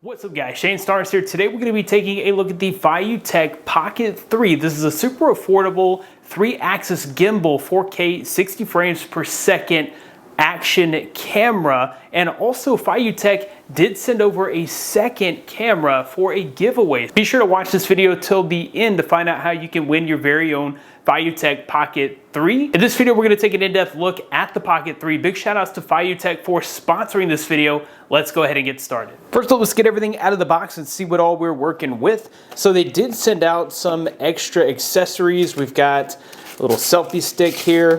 What's up guys, Shane Stars here. Today we're going to be taking a look at the Feiyu Pocket 3. This is a super affordable 3-axis gimbal 4K 60 frames per second action camera, and also Feiyu did send over a second camera for a giveaway. Be sure to watch this video till the end to find out how you can win your very own Feiyu Pocket 3. In this video, we're going to take an in-depth look at the Pocket 3. Big shout outs to Feiyu for sponsoring this video. Let's go ahead and get started. First, let's get everything out of the box and see what all we're working with. So they did send out some extra accessories. We've got a little selfie stick here.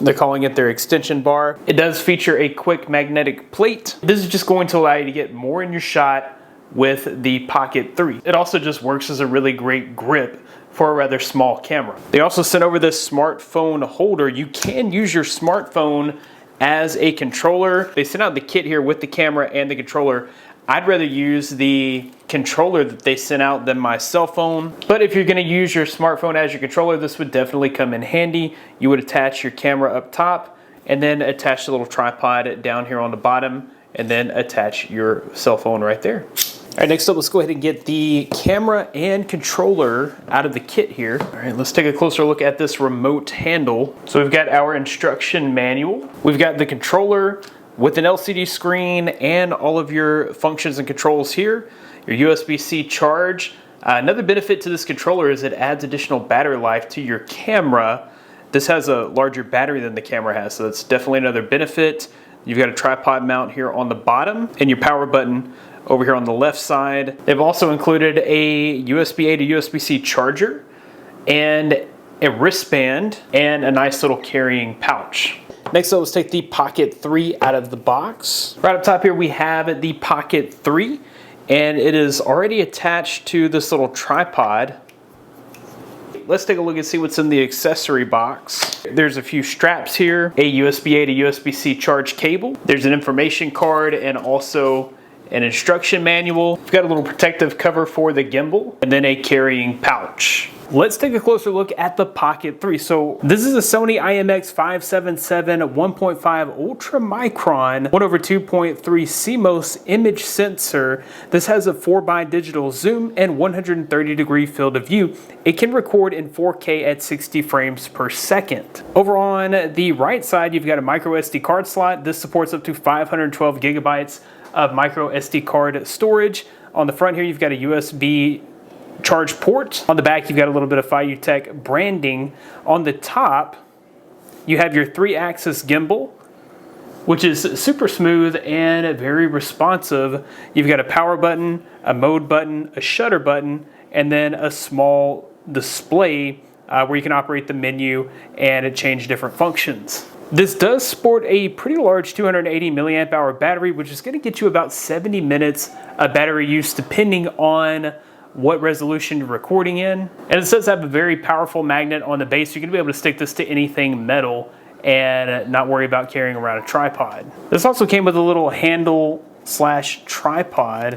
They're calling it their extension bar. It does feature a quick magnetic plate. This is just going to allow you to get more in your shot with the Pocket 3. It also just works as a really great grip for a rather small camera. They also sent over this smartphone holder. You can use your smartphone as a controller. They sent out the kit here with the camera and the controller. I'd rather use the controller that they sent out than my cell phone. But if you're gonna use your smartphone as your controller, this would definitely come in handy. You would attach your camera up top and then attach the little tripod down here on the bottom and then attach your cell phone right there. All right, next up, let's go ahead and get the camera and controller out of the kit here. All right, let's take a closer look at this remote handle. So we've got our instruction manual. We've got the controller with an LCD screen and all of your functions and controls here. Your USB-C charge. Another benefit to this controller is it adds additional battery life to your camera. This has a larger battery than the camera has, so that's definitely another benefit. You've got a tripod mount here on the bottom and your power button over here on the left side. They've also included a USB-A to USB-C charger and a wristband and a nice little carrying pouch. Next up, let's take the Pocket 3 out of the box. Right up top here, we have the Pocket 3, and it is already attached to this little tripod. Let's take a look and see what's in the accessory box. There's a few straps here, a USB-A to USB-C charge cable. There's an information card and also an instruction manual. We've got a little protective cover for the gimbal and then a carrying pouch. Let's take a closer look at the Pocket 3. So this is a Sony IMX577 1.5 Ultra Micron 1/2.3 CMOS image sensor. This has a 4x digital zoom and 130-degree field of view. It can record in 4K at 60 frames per second. Over on the right side, you've got a micro SD card slot. This supports up to 512 gigabytes of micro SD card storage. On the front here, you've got a USB charge port. On the back, you've got a little bit of Feiyu branding. On the top, you have your 3-axis gimbal, which is super smooth and very responsive. You've got a power button, a mode button, a shutter button, and then a small display where you can operate the menu and change different functions. This does sport a pretty large 280 milliamp hour battery, which is going to get you about 70 minutes of battery use depending on what resolution you're recording in. And it does have a very powerful magnet on the base. You're going to be able to stick this to anything metal and not worry about carrying around a tripod. This also came with a little handle / tripod,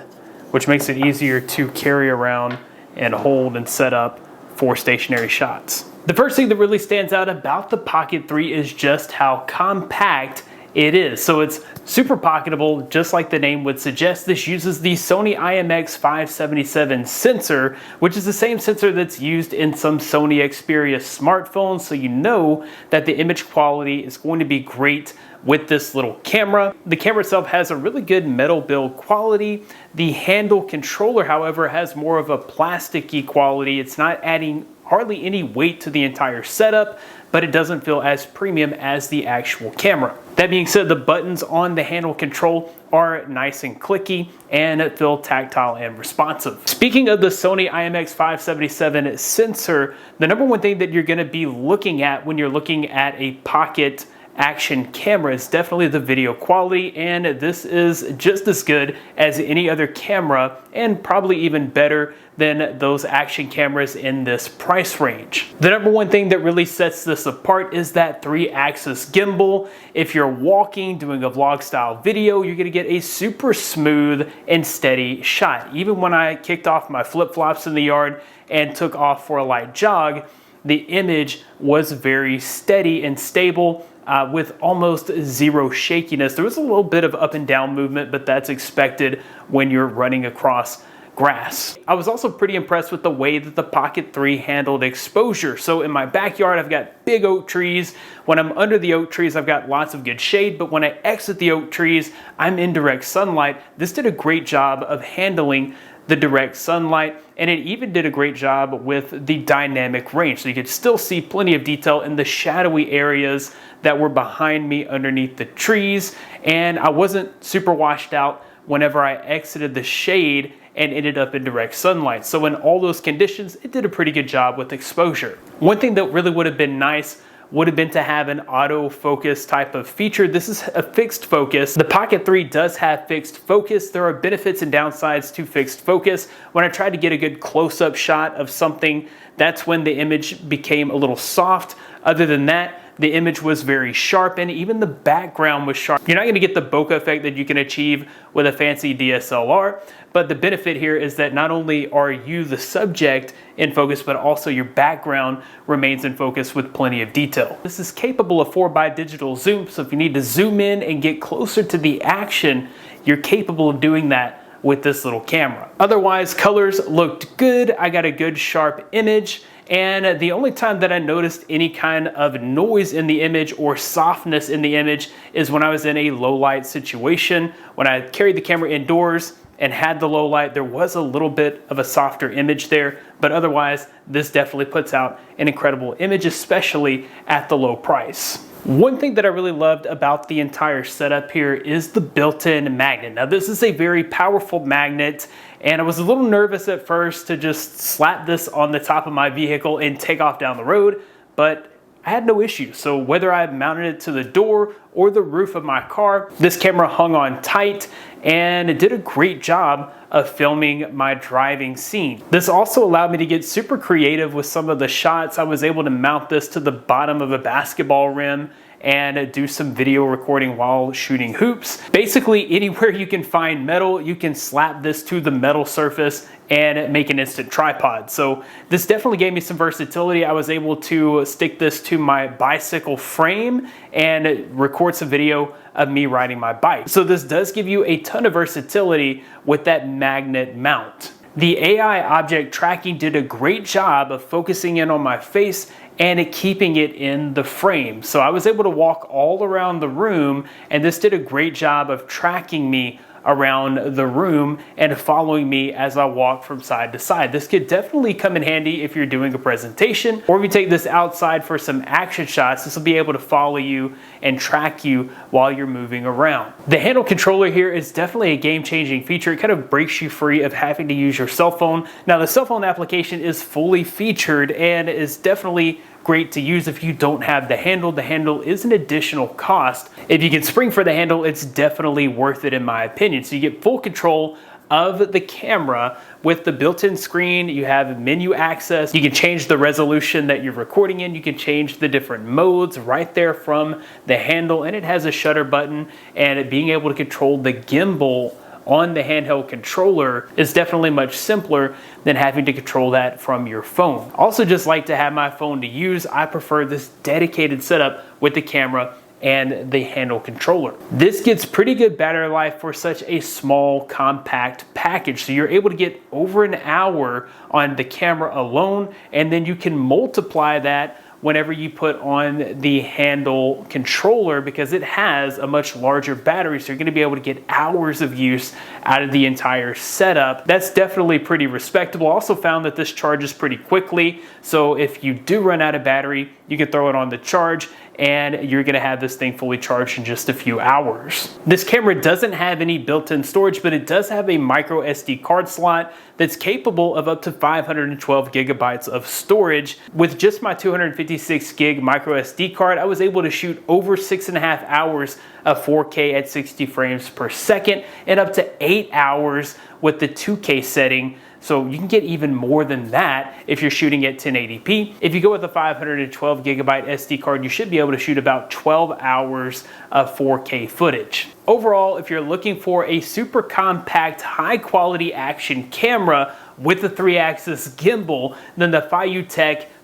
which makes it easier to carry around and hold and set up for stationary shots. The first thing that really stands out about the Pocket 3 is just how compact it is. So it's super pocketable, just like the name would suggest. This uses the Sony IMX577 sensor, which is the same sensor that's used in some Sony Xperia smartphones, so you know that the image quality is going to be great with this little camera. The camera itself has a really good metal build quality. The handle controller, however, has more of a plasticky quality. It's not adding hardly any weight to the entire setup, but it doesn't feel as premium as the actual camera. That being said, the buttons on the handle control are nice and clicky and feel tactile and responsive. Speaking of the Sony IMX577 sensor, the number one thing that you're going to be looking at when you're looking at a Pocket action camera is definitely the video quality, and this is just as good as any other camera and probably even better than those action cameras in this price range. The number one thing that really sets this apart is that 3-axis gimbal. If you're walking, doing a vlog style video, you're gonna get a super smooth and steady shot. Even when I kicked off my flip-flops in the yard and took off for a light jog, the image was very steady and stable with almost zero shakiness. There was a little bit of up and down movement, but that's expected when you're running across grass. I was also pretty impressed with the way that the Pocket 3 handled exposure. So in my backyard, I've got big oak trees. When I'm under the oak trees, I've got lots of good shade, but when I exit the oak trees, I'm in direct sunlight. This did a great job of handling the direct sunlight, and it even did a great job with the dynamic range. So you could still see plenty of detail in the shadowy areas that were behind me underneath the trees, and I wasn't super washed out whenever I exited the shade and ended up in direct sunlight. So in all those conditions, it did a pretty good job with exposure. One thing that really would have been nice would have been to have an autofocus type of feature. This is a fixed focus. The Pocket 3 does have fixed focus. There are benefits and downsides to fixed focus. When I tried to get a good close-up shot of something, that's when the image became a little soft. Other than that, the image was very sharp, and even the background was sharp. You're not gonna get the bokeh effect that you can achieve with a fancy DSLR, but the benefit here is that not only are you the subject in focus, but also your background remains in focus with plenty of detail. This is capable of 4x digital zoom, so if you need to zoom in and get closer to the action, you're capable of doing that with this little camera. Otherwise, colors looked good. I got a good sharp image. And the only time that I noticed any kind of noise in the image or softness in the image is when I was in a low light situation. When I carried the camera indoors and had the low light, there was a little bit of a softer image there, but otherwise this definitely puts out an incredible image, especially at the low price. One thing that I really loved about the entire setup here is the built-in magnet. Now this is a very powerful magnet, and I was a little nervous at first to just slap this on the top of my vehicle and take off down the road, but I had no issue. So whether I mounted it to the door or the roof of my car, this camera hung on tight and it did a great job of filming my driving scene. This also allowed me to get super creative with some of the shots. I was able to mount this to the bottom of a basketball rim and do some video recording while shooting hoops. Basically, anywhere you can find metal, you can slap this to the metal surface and make an instant tripod. So this definitely gave me some versatility. I was able to stick this to my bicycle frame and record some video of me riding my bike. So this does give you a ton of versatility with that magnet mount. The AI object tracking did a great job of focusing in on my face and keeping it in the frame. So I was able to walk all around the room, and this did a great job of tracking me around the room and following me as I walk from side to side. This could definitely come in handy if you're doing a presentation, or if you take this outside for some action shots. This will be able to follow you and track you while you're moving around. The handle controller here is definitely a game-changing feature. It kind of breaks you free of having to use your cell phone. Now the cell phone application is fully featured and is definitely great to use if you don't have the handle. The handle is an additional cost. If you can spring for the handle, it's definitely worth it in my opinion. So you get full control of the camera with the built-in screen. You have menu access. You can change the resolution that you're recording in. You can change the different modes right there from the handle, and it has a shutter button, and being able to control the gimbal on the handheld controller is definitely much simpler than having to control that from your phone. Also, just like to have my phone to use, I prefer this dedicated setup with the camera and the handle controller. This gets pretty good battery life for such a small, compact package. So you're able to get over an hour on the camera alone, and then you can multiply that whenever you put on the handle controller, because it has a much larger battery, so you're going to be able to get hours of use out of the entire setup. That's definitely pretty respectable. I also found that this charges pretty quickly, so if you do run out of battery, you can throw it on the charge and you're gonna have this thing fully charged in just a few hours. This camera doesn't have any built-in storage, but it does have a micro SD card slot that's capable of up to 512 gigabytes of storage. With just my 256 gig micro SD card, I was able to shoot over 6.5 hours of 4K at 60 frames per second and up to 8 hours with the 2K setting. So you can get even more than that if you're shooting at 1080p. If you go with a 512 gigabyte SD card, you should be able to shoot about 12 hours of 4K footage. Overall, if you're looking for a super compact, high quality action camera with the 3-axis gimbal, then the Feiyu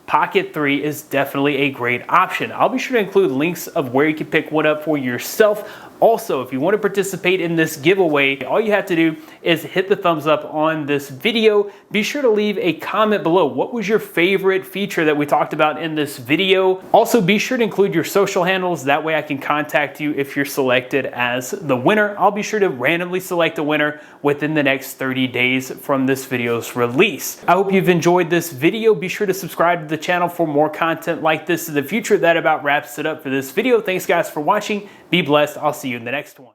Pocket 3 is definitely a great option. I'll be sure to include links of where you can pick one up for yourself. Also, if you want to participate in this giveaway, all you have to do is hit the thumbs up on this video. Be sure to leave a comment below. What was your favorite feature that we talked about in this video? Also, be sure to include your social handles. That way I can contact you if you're selected as the winner. I'll be sure to randomly select a winner within the next 30 days from this video's release. I hope you've enjoyed this video. Be sure to subscribe to the channel for more content like this in the future. That about wraps it up for this video. Thanks guys for watching. Be blessed. I'll see you in the next one.